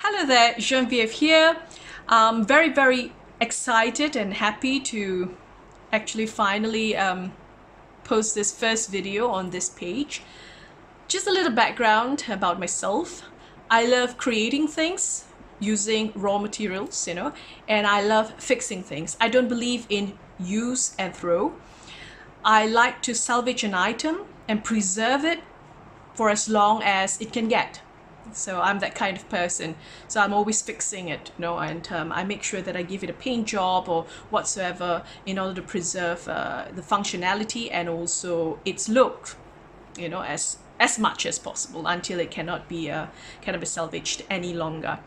Hello there, Genevieve here. I'm very excited and happy to actually finally post this first video on this page. Just a little background about myself. I love creating things using raw materials, and I love fixing things. I don't believe in use and throw. I like to salvage an item and preserve it for as long as it can get. So I'm that kind of person. So I'm always fixing it, and I make sure that I give it a paint job or whatsoever in order to preserve the functionality and also its look, as much as possible until it cannot be kind of salvaged any longer.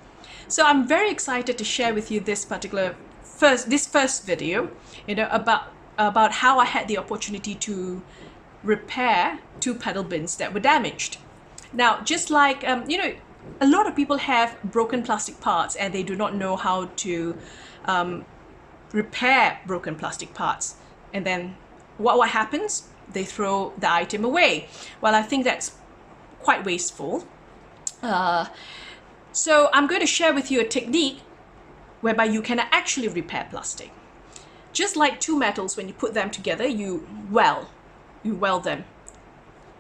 So I'm very excited to share with you this first video, about how I had the opportunity to repair two pedal bins that were damaged. Now, just like, a lot of people have broken plastic parts and they do not know how to repair broken plastic parts. And then what happens? They throw the item away. Well, I think that's quite wasteful. So I'm going to share with you a technique whereby you can actually repair plastic. Just like two metals, when you put them together, you weld them.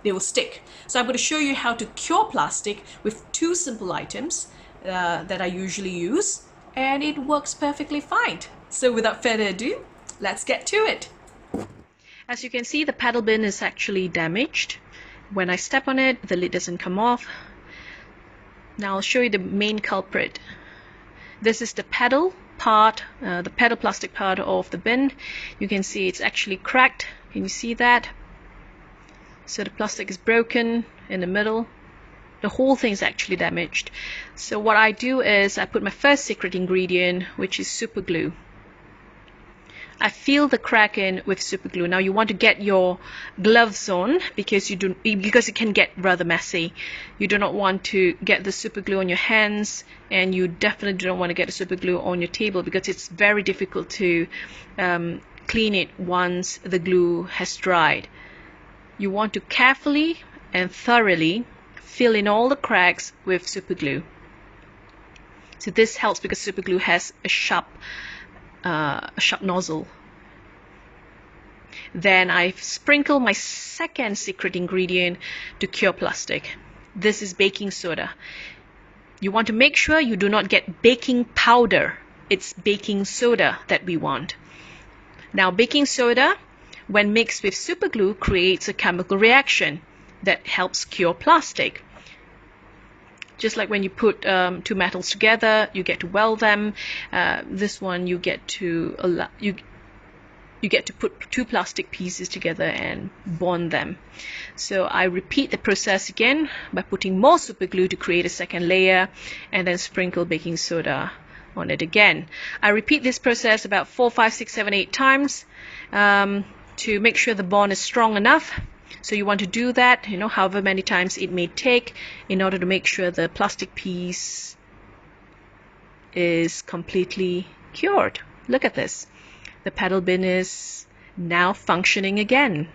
They will stick. So I'm going to show you how to cure plastic with two simple items that I usually use, and it works perfectly fine. So without further ado, let's get to it. As you can see, the pedal bin is actually damaged. When I step on it, the lid doesn't come off. Now I'll show you the main culprit. This is the pedal part, the pedal plastic part of the bin. You can see it's actually cracked. Can you see that? So the plastic is broken in the middle. The whole thing is actually damaged. So what I do is I put my first secret ingredient, which is super glue. I fill the crack in with super glue. Now you want to get your gloves on because it can get rather messy. You do not want to get the super glue on your hands, and you definitely do not want to get the super glue on your table because it's very difficult to clean it once the glue has dried. You want to carefully and thoroughly fill in all the cracks with super glue. So this helps because super glue has a sharp nozzle. Then I sprinkle my second secret ingredient to cure plastic. This is baking soda. You want to make sure you do not get baking powder. It's baking soda that we want. Now, baking soda, when mixed with super glue, creates a chemical reaction that helps cure plastic. Just like when you put two metals together, you get to weld them. This one you get to put two plastic pieces together and bond them. So I repeat the process again by putting more super glue to create a second layer, and then sprinkle baking soda on it again. I repeat this process about 4, 5, 6, 7, 8 times to make sure the bond is strong enough. So you want to do that, however many times it may take in order to make sure the plastic piece is completely cured. Look at this. The pedal bin is now functioning again.